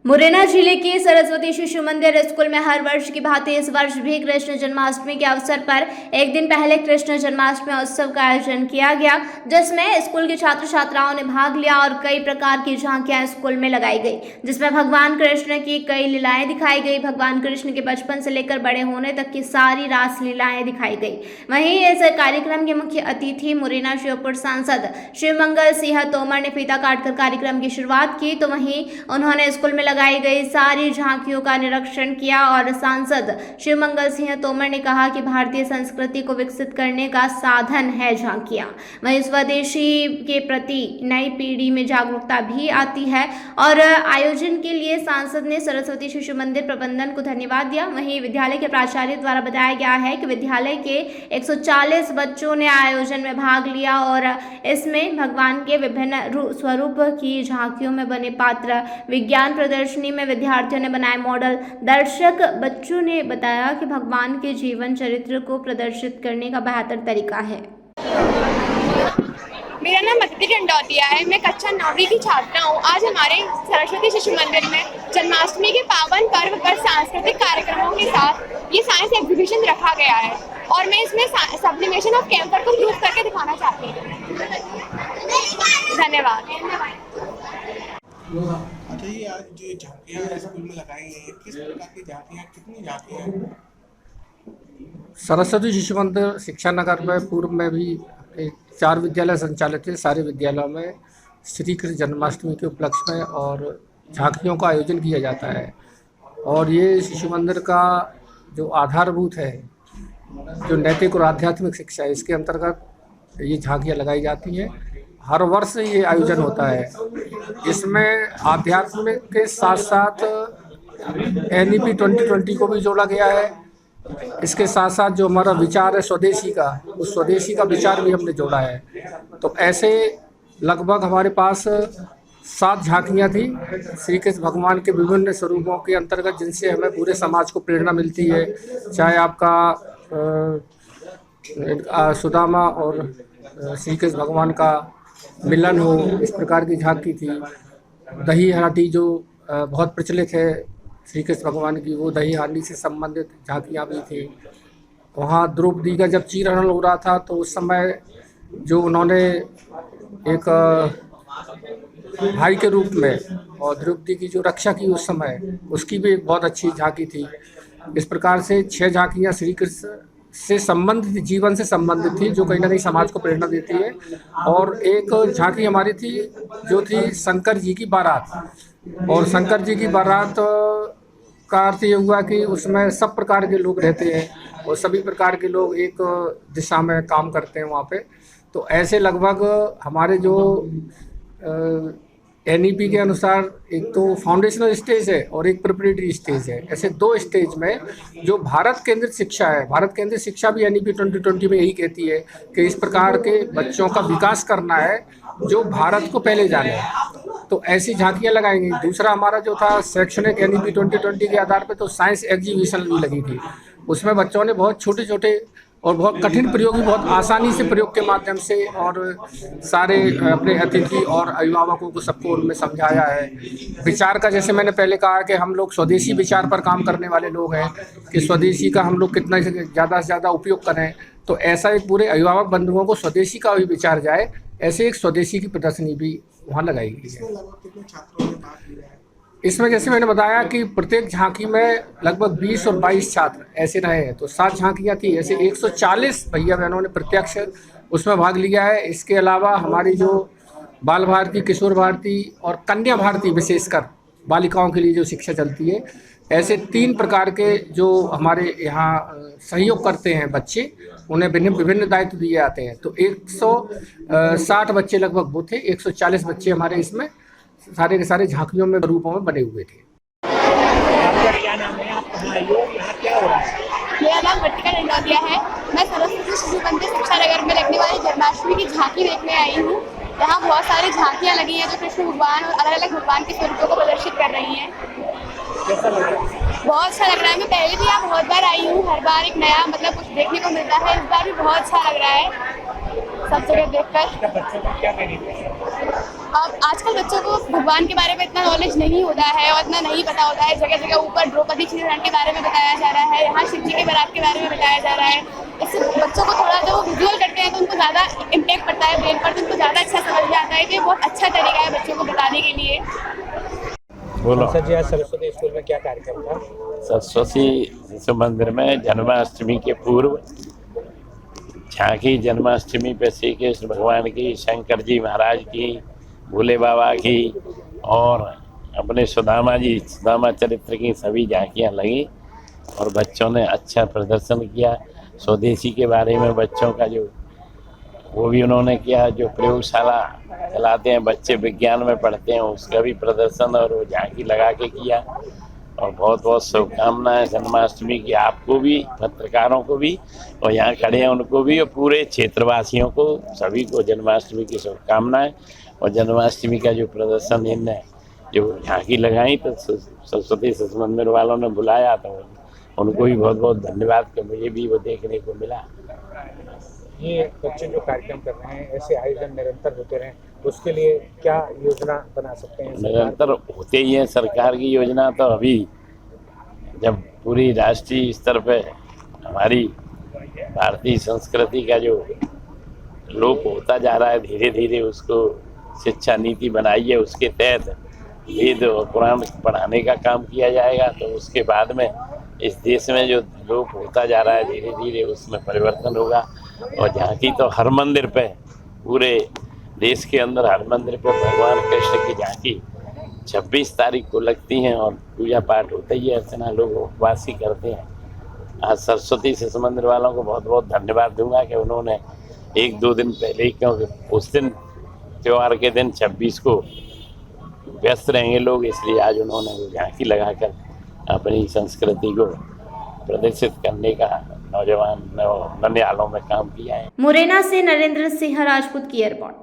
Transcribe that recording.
मुरैना जिले के सरस्वती शिशु मंदिर स्कूल में हर वर्ष की भांति इस वर्ष भी कृष्ण जन्माष्टमी के अवसर पर एक दिन पहले कृष्ण जन्माष्टमी उत्सव का आयोजन किया गया, जिसमें स्कूल के छात्र छात्राओं ने भाग लिया और कई प्रकार की झांकियां स्कूल में लगाई गई, जिसमें भगवान कृष्ण की कई लीलाएं दिखाई गई। भगवान कृष्ण के बचपन से लेकर बड़े होने तक की सारी रास लीलाएं दिखाई गई। वहीं इस कार्यक्रम के मुख्य अतिथि मुरैना शिवपुर सांसद शिवमंगल सिंह तोमर ने फीता काटकर कार्यक्रम की शुरुआत की, तो वहीं उन्होंने स्कूल में लगाई गई सारी झांकियों का निरीक्षण किया और सांसद शिवमंगल सिंह तोमर ने कहा कि भारतीय संस्कृति को विकसित करने का साधन है झांकियां। वहीं स्वदेशी के प्रति नई पीढ़ी में जागरूकता भी आती है और आयोजन के लिए सांसद ने सरस्वती शिशु मंदिर प्रबंधन को धन्यवाद दिया। वहीं विद्यालय के प्राचार्य द्वारा बताया गया है कि विद्यालय के 140 बच्चों ने आयोजन में भाग लिया और इसमें भगवान के विभिन्न स्वरूप की झांकियों में बने पात्र, विज्ञान प्रदर्शनी में विद्यार्थियों ने बनाए मॉडल। दर्शक बच्चों ने बताया कि भगवान के जीवन चरित्र को प्रदर्शित करने का बेहतर तरीका है। मेरा नाम अदिति डंडौतिया है। मैं कक्षा 9वीं की छात्रा हूँ। आज हमारे सरस्वती शिशु मंदिर में जन्माष्टमी के पावन पर्व पर सांस्कृतिक कार्यक्रमों के साथ ये साइंस एग्जीबिशन रखा गया है और मैं इसमें सब्लिमेशन ऑफ कैंकर को प्रूव करके दिखाना चाहती हूँ। धन्यवाद। अच्छा, ये आज जो झांकियाँ स्कूल में लगाई गई हैं, किस प्रकार की झांकियाँ, कितनी झांकियाँ हैं? सरस्वती शिशु मंदिर शिक्षा नगर में पूर्व में भी 4 विद्यालय संचालित थे। सारे विद्यालयों में श्री कृष्ण जन्माष्टमी के उपलक्ष्य में और झांकियों का आयोजन किया जाता है और ये शिशु मंदिर का जो आधारभूत है, जो नैतिक और आध्यात्मिक शिक्षा है, इसके अंतर्गत ये झांकियाँ लगाई जाती हैं। हर वर्ष ये आयोजन होता है। इसमें आध्यात्मिक के साथ साथ NEP 2020 को भी जोड़ा गया है। इसके साथ साथ जो हमारा विचार है स्वदेशी का, उस स्वदेशी का विचार भी हमने जोड़ा है। तो ऐसे लगभग हमारे पास 7 झांकियाँ थी श्री कृष्ण भगवान के विभिन्न स्वरूपों के अंतर्गत, जिनसे हमें पूरे समाज को प्रेरणा मिलती है। चाहे आपका सुदामा और श्री कृष्ण भगवान का मिलन हो, इस प्रकार की झांकी थी। दही हांडी जो बहुत प्रचलित है श्री कृष्ण भगवान की, वो दही हांडी से संबंधित झांकियाँ भी थी। वहाँ द्रौपदी का जब चीरहरण हो रहा था तो उस समय जो उन्होंने एक भाई के रूप में और द्रौपदी की जो रक्षा की उस समय, उसकी भी एक बहुत अच्छी झांकी थी। इस प्रकार से 6 झांकियाँ श्री कृष्ण से संबंधित, जीवन से संबंधित थी, जो कहीं ना कहीं समाज को प्रेरणा देती है। और एक झांकी हमारी थी जो थी शंकर जी की बारात, और शंकर जी की बारात का अर्थ ये हुआ कि उसमें सब प्रकार के लोग रहते हैं और सभी प्रकार के लोग एक दिशा में काम करते हैं वहाँ पे। तो ऐसे लगभग हमारे जो NEP के अनुसार एक तो फाउंडेशनल स्टेज है और एक प्रिपरेटरी स्टेज है। ऐसे 2 स्टेज में जो भारत केंद्रित शिक्षा है, भारत केंद्रित शिक्षा भी NEP 2020 में यही कहती है कि इस प्रकार के बच्चों का विकास करना है जो भारत को पहले जाने। तो ऐसी झांकियाँ लगाएंगी। दूसरा हमारा जो था शैक्षणिक NEP 2020 के आधार पर तो साइंस एग्जीबिशन भी लगी थी। उसमें बच्चों ने बहुत छोटे छोटे और बहुत कठिन प्रयोग भी बहुत आसानी से प्रयोग के माध्यम से और सारे अपने अतिथि और अभिभावकों को सबको उनमें समझाया है। विचार का, जैसे मैंने पहले कहा कि हम लोग स्वदेशी विचार पर काम करने वाले लोग हैं कि स्वदेशी का हम लोग कितना ज़्यादा से ज़्यादा उपयोग करें। तो ऐसा एक पूरे अभिभावक बंधुओं को स्वदेशी का भी विचार जाए, ऐसे एक स्वदेशी की प्रदर्शनी भी वहाँ लगाई गई है। कितने छात्रों ने भाग लिया है? इसमें जैसे मैंने बताया कि प्रत्येक झांकी में लगभग 20 और 22 छात्र ऐसे रहे हैं। तो 7 झांकियाँ थी, ऐसे 140 भैया बहनों ने प्रत्यक्ष उसमें भाग लिया है। इसके अलावा हमारी जो बाल भारती, किशोर भारती और कन्या भारती, विशेषकर बालिकाओं के लिए जो शिक्षा चलती है, ऐसे 3 प्रकार के जो हमारे यहाँ सहयोग करते हैं बच्चे, उन्हें विभिन्न दायित्व दिए जाते हैं। तो 160 बच्चे लगभग वो थे। 140 बच्चे हमारे इसमें सारे के सारे झांकियों में रूपों में बने हुए थे। आपका क्या नाम है? आप कहाँ आए हो? यहाँ क्या हो रहा है? मेरा नाम अदिति डंडौतिया है। मैं सरस्वती शिशु मंदिर शिक्षा नगर में लगने वाली जन्माष्टमी की झांकी देखने आई हूँ। यहाँ बहुत सारी झांकियाँ लगी हैं जो कृष्ण भगवान और अलग अलग भगवान के स्वरूपों को प्रदर्शित कर रही हैं। कैसा लग रहा है? बहुत अच्छा लग रहा है। मैं पहले भी यहाँ बहुत बार आई हूँ। हर बार एक नया कुछ देखने को मिलता है। इस बार भी बहुत अच्छा लग रहा है सब जगह देखकर। बच्चों को क्या कहना है? अब आजकल बच्चों को भगवान के बारे में इतना नॉलेज नहीं होता है और इतना नहीं पता होता है। जगह जगह ऊपर द्रौपदी क्षीरण के बारे में बताया जा रहा है, यहाँ शिव जी के बारात के बारे में बताया जा रहा है। इससे बच्चों को थोड़ा जब वो विजुअल करते हैं तो उनको ज़्यादा इम्पैक्ट पड़ता है ब्रेन पर, तो उनको ज़्यादा अच्छा समझ में आता है। तो ये बहुत अच्छा तरीका है बच्चों को बताने के लिए। बोलो। सर जी, आज सरस्वती स्कूल में क्या कार्यक्रम था? सरस्वती शिशु मंदिर में जन्माष्टमी के पूर्व झांकी जन्माष्टमी पे श्री कृष्ण भगवान की, शंकर जी महाराज की, भोले बाबा की और अपने सुदामा चरित्र की सभी झांकियाँ लगी और बच्चों ने अच्छा प्रदर्शन किया। स्वदेशी के बारे में बच्चों का जो वो भी उन्होंने किया, जो प्रयोगशाला चलाते हैं बच्चे, विज्ञान में पढ़ते हैं, उसका भी प्रदर्शन और वो झांकी लगा के किया। और बहुत बहुत शुभकामनाएं जन्माष्टमी की आपको भी, पत्रकारों को भी और यहाँ खड़े हैं उनको भी और पूरे क्षेत्रवासियों को, सभी को जन्माष्टमी की शुभकामनाएं। और जन्माष्टमी का जो प्रदर्शन इनने जो झांकी लगाई तो सरस्वती शिशु मंदिर वालों ने बुलाया तो उनको भी बहुत बहुत धन्यवाद कि मुझे भी वो देखने को मिला। ये बच्चे जो कार्यक्रम कर रहे हैं, ऐसे आयोजन निरंतर होते रहें, उसके लिए क्या योजना बना सकते हैं? निरंतर होते ही है सरकार की योजना। तो अभी जब पूरी राष्ट्रीय स्तर पे हमारी भारतीय संस्कृति का जो लोप होता जा रहा है, धीरे धीरे उसको शिक्षा नीति बनाई है, उसके तहत वेद और पुराण पढ़ाने का काम किया जाएगा। तो उसके बाद में इस देश में जो लोप होता जा रहा है धीरे धीरे उसमें परिवर्तन होगा। और झांकी तो हर मंदिर पे, पूरे देश के अंदर हर मंदिर पे भगवान कृष्ण की झांकी 26 तारीख को लगती हैं और पूजा पाठ होता ही है, अर्चना लोग उपवास ही करते हैं। आज सरस्वती शिशु मंदिर वालों को बहुत बहुत धन्यवाद दूंगा कि उन्होंने 1-2 दिन पहले ही, क्योंकि उस दिन त्यौहार के दिन 26 को व्यस्त रहेंगे लोग, इसलिए आज उन्होंने वो झांकी लगाकर अपनी संस्कृति को प्रदर्शित करने का नौजवान नन्यालों में काम किया है। मुरैना से नरेंद्र सिंह राजपूत की रिपोर्ट।